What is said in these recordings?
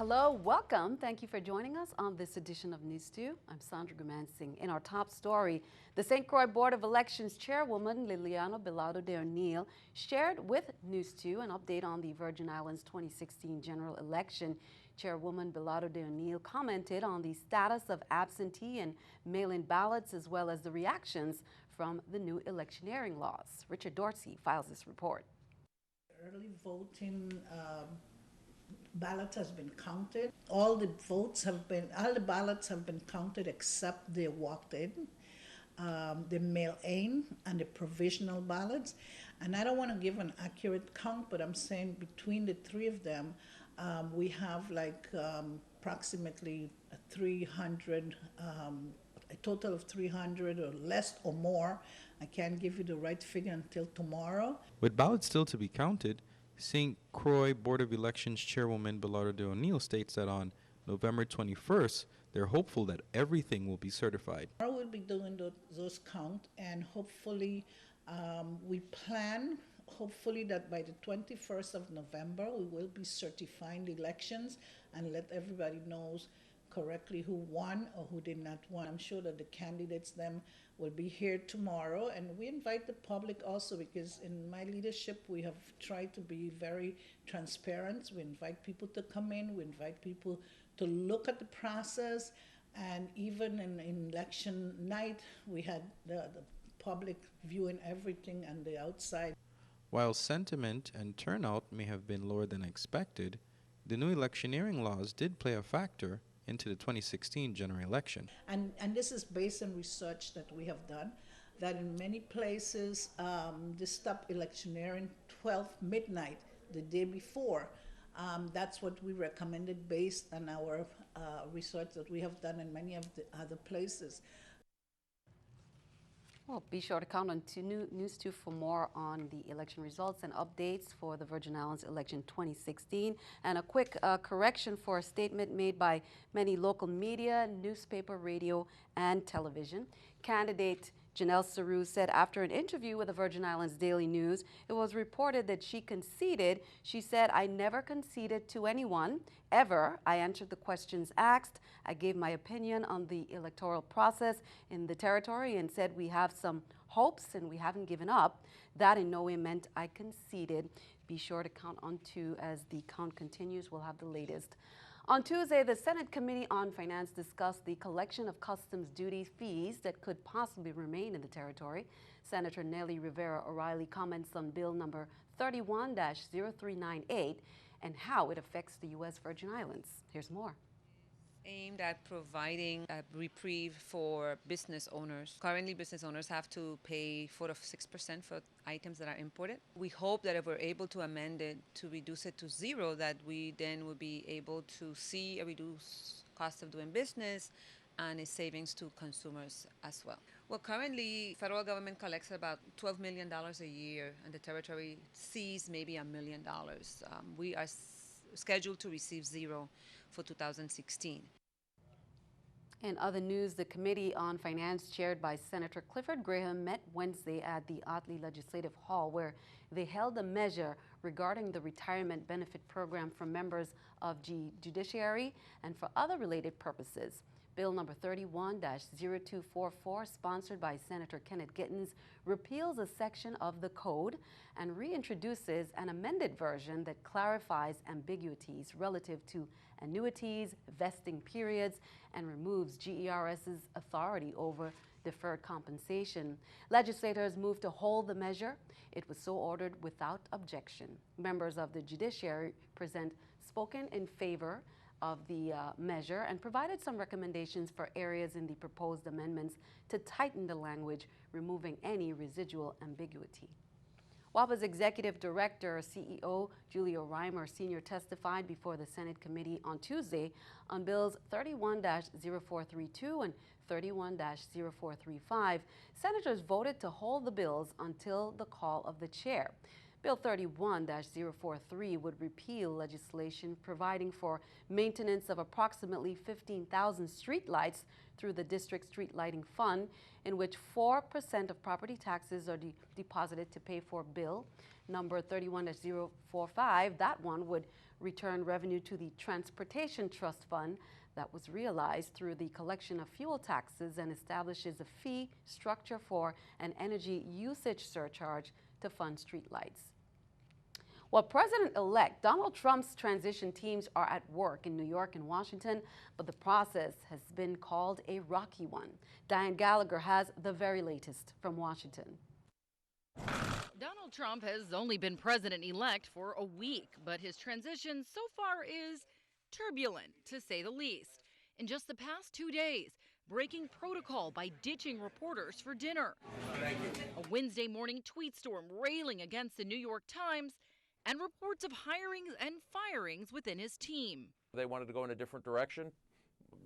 Hello, welcome. Thank you for joining us on this edition of NEWS2. I'm Sandra Gumansing. In our top story, the St. Croix Board of Elections Chairwoman Liliana Belardo de O'Neill shared with NEWS2 an update on the Virgin Islands 2016 general election. Chairwoman Belardo de O'Neill commented on the status of absentee and mail-in ballots as well as the reactions from the new electioneering laws. Richard Dorsey files this report. Early voting ballot has been counted. All the ballots have been counted except they walked in, the mail-in and the provisional ballots. And I don't want to give an accurate count, but I'm saying between the three of them, we have like approximately 300, a total of 300 or less or more. I can't give you the right figure until tomorrow. With ballots still to be counted, St. Croix Board of Elections Chairwoman Belardo de O'Neill states that on November 21st, they're hopeful that everything will be certified. Tomorrow we'll be doing those count, and hopefully we plan, that by the 21st of November, we will be certifying the elections and let everybody knows correctly who won or who did not win. I'm sure that the candidates them will be here tomorrow, and we invite the public also, because in my leadership we have tried to be very transparent. We invite people to come in, we invite people to look at the process, and even in election night we had the public viewing everything on the outside. While sentiment and turnout may have been lower than expected, the new electioneering laws did play a factor into the 2016 general election. And this is based on research that we have done, that in many places they stop electioneering 12 midnight the day before. That's what we recommended based on our research that we have done in many of the other places. Well, be sure to count on NEWS2 for more on the election results and updates for the Virgin Islands election 2016. And a quick correction for a statement made by many local media, newspaper, radio, and television. Candidate Janelle Saru said after an interview with the Virgin Islands Daily News, it was reported that she conceded. She said, "I never conceded to anyone, ever. I answered the questions asked. I gave my opinion on the electoral process in the territory and said we have some hopes and we haven't given up. That in no way meant I conceded." Be sure to count on 2 as the count continues. We'll have the latest. On Tuesday, the Senate Committee on Finance discussed the collection of customs duty fees that could possibly remain in the territory. Senator Nellie Rivera O'Reilly comments on Bill number 31-0398 and how it affects the U.S. Virgin Islands. Here's more. Aimed at providing a reprieve for business owners. Currently, business owners have to pay 4 to 6% for items that are imported. We hope that if we're able to amend it to reduce it to 0, that we then will be able to see a reduced cost of doing business and a savings to consumers as well. Well, currently, federal government collects about $12 million a year, and the territory sees maybe $1 million. We are scheduled to receive 0 for 2016. In other news, the Committee on Finance, chaired by Senator Clifford Graham, met Wednesday at the Otley Legislative Hall, where they held a measure regarding the retirement benefit program for members of judiciary and for other related purposes. Bill number 31-0244, sponsored by Senator Kenneth Gittens, repeals a section of the code and reintroduces an amended version that clarifies ambiguities relative to annuities, vesting periods, and removes GERS's authority over deferred compensation. Legislators moved to hold the measure. It was so ordered without objection. Members of the judiciary spoken in favor of the measure and provided some recommendations for areas in the proposed amendments to tighten the language, removing any residual ambiguity. WAPA's Executive Director, CEO Julio Reimer Sr. testified before the Senate Committee on Tuesday on Bills 31-0432 and 31-0435. Senators voted to hold the bills until the call of the chair. Bill 31-043 would repeal legislation providing for maintenance of approximately 15,000 streetlights through the District Street Lighting Fund, in which 4% of property taxes are deposited to pay for bill number 31-045. That one would return revenue to the Transportation Trust Fund that was realized through the collection of fuel taxes and establishes a fee structure for an energy usage surcharge to fund streetlights. Well, President-elect Donald Trump's transition teams are at work in New York and Washington, but the process has been called a rocky one. Diane Gallagher has the very latest from Washington. Donald Trump has only been president-elect for a week, but his transition so far is turbulent, to say the least. In just the past 2 days, breaking protocol by ditching reporters for dinner. A Wednesday morning tweet storm railing against the New York Times, and reports of hirings and firings within his team. They wanted to go in a different direction.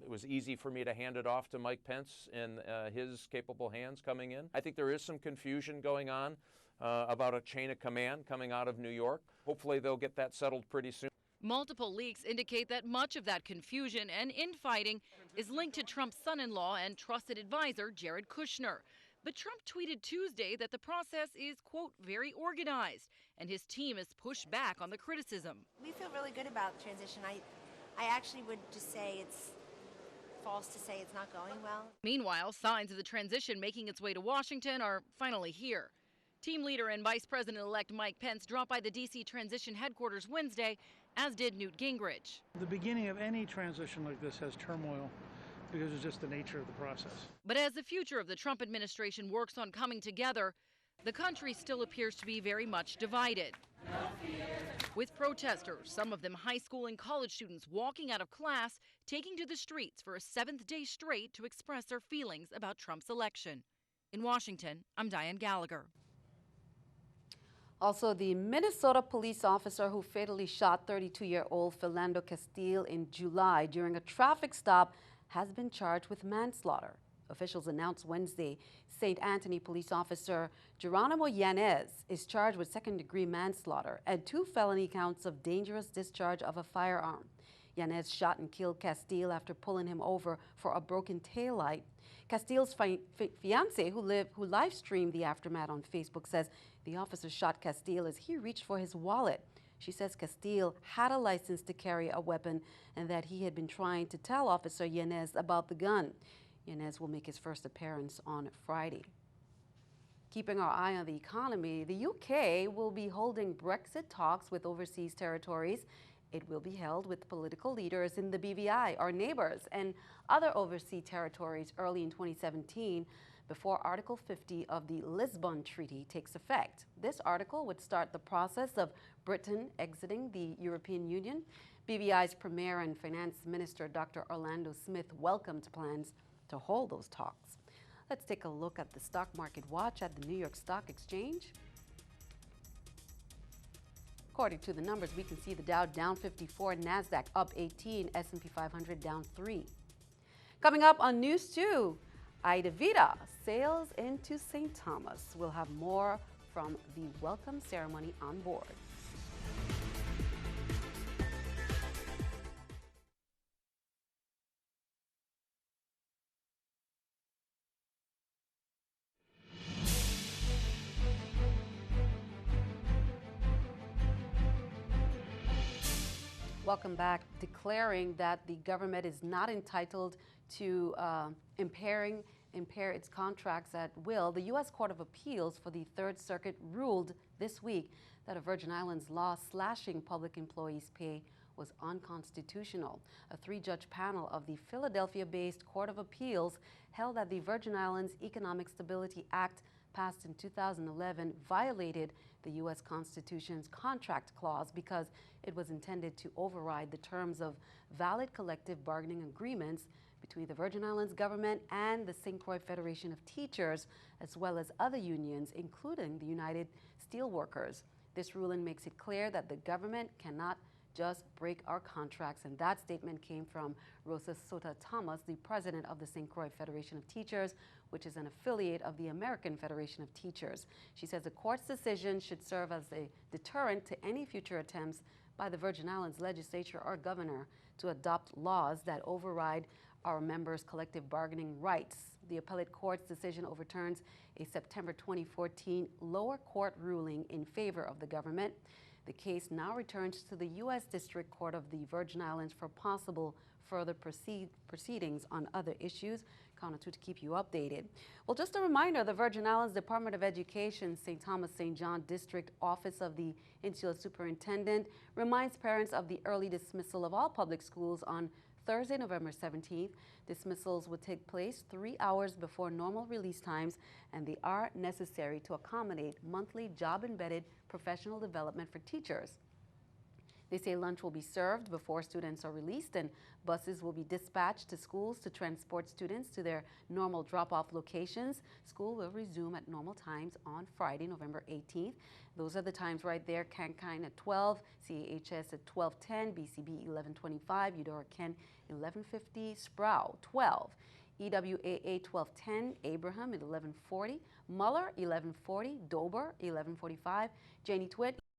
It was easy for me to hand it off to Mike Pence in his capable hands coming in. I think there is some confusion going on about a chain of command coming out of New York. Hopefully they'll get that settled pretty soon. Multiple leaks indicate that much of that confusion and infighting is linked to Trump's son-in-law and trusted advisor, Jared Kushner. But Trump tweeted Tuesday that the process is, quote, very organized, and his team has pushed back on the criticism. We feel really good about the transition. I actually would just say it's false to say it's not going well. Meanwhile, signs of the transition making its way to Washington are finally here. Team leader and Vice President-elect Mike Pence dropped by the D.C. transition headquarters Wednesday, as did Newt Gingrich. The beginning of any transition like this has turmoil because it's just the nature of the process. But as the future of the Trump administration works on coming together, the country still appears to be very much divided. With protesters, some of them high school and college students, walking out of class, taking to the streets for a 7th day straight to express their feelings about Trump's election. In Washington, I'm Diane Gallagher. Also, the Minnesota police officer who fatally shot 32-year-old Philando Castile in July during a traffic stop has been charged with manslaughter. Officials announced Wednesday St. Anthony police officer Geronimo Yanez is charged with second-degree manslaughter and 2 felony counts of dangerous discharge of a firearm. Yanez shot and killed Castile after pulling him over for a broken taillight. Castile's fiancée, who live-streamed the aftermath on Facebook, says the officer shot Castile as he reached for his wallet. She says Castile had a license to carry a weapon and that he had been trying to tell Officer Yanez about the gun. Yanez will make his first appearance on Friday. Keeping our eye on the economy, the UK will be holding Brexit talks with overseas territories. It will be held with political leaders in the BVI, our neighbors, and other overseas territories early in 2017 before Article 50 of the Lisbon Treaty takes effect. This article would start the process of Britain exiting the European Union. BVI's Premier and Finance Minister Dr. Orlando Smith welcomed plans to hold those talks. Let's take a look at the stock market watch at the New York Stock Exchange. According to the numbers, we can see the Dow down 54, NASDAQ up 18, S&P 500 down 3. Coming up on News 2, Ida Vida sails into St. Thomas. We'll have more from the welcome ceremony on board. Welcome back. Declaring that the government is not entitled to impair its contracts at will, the U.S. Court of Appeals for the Third Circuit ruled this week that a Virgin Islands law slashing public employees' pay was unconstitutional. A 3-judge panel of the Philadelphia-based Court of Appeals held that the Virgin Islands Economic Stability Act passed in 2011 violated the U.S. Constitution's contract clause because it was intended to override the terms of valid collective bargaining agreements between the Virgin Islands government and the St. Croix Federation of Teachers, as well as other unions, including the United Steelworkers. This ruling makes it clear that the government cannot just break our contracts, and that statement came from Rosa Sota Thomas, the president of the St. Croix Federation of Teachers, which is an affiliate of the American Federation of Teachers. She says the court's decision should serve as a deterrent to any future attempts by the Virgin Islands legislature or governor to adopt laws that override our members' collective bargaining rights. The appellate court's decision overturns a September 2014 lower court ruling in favor of the government. The case now returns to the U.S. District Court of the Virgin Islands for possible further proceedings on other issues. Count on two to keep you updated. Well, just a reminder, the Virgin Islands Department of Education, St. Thomas St. John District Office of the Insular Superintendent reminds parents of the early dismissal of all public schools on Thursday, November 17th. Dismissals would take place 3 hours before normal release times, and they are necessary to accommodate monthly job-embedded professional development for teachers. They say lunch will be served before students are released, and buses will be dispatched to schools to transport students to their normal drop-off locations. School will resume at normal times on Friday, November 18th. Those are the times right there: Cankine at 12, CAHS at 12:10, BCB 11:25, Eudora Ken 11:50, Sproul 12, EWAA 12:10, Abraham at 11:40, Muller 11:40, Dober 11:45, Janie Twitt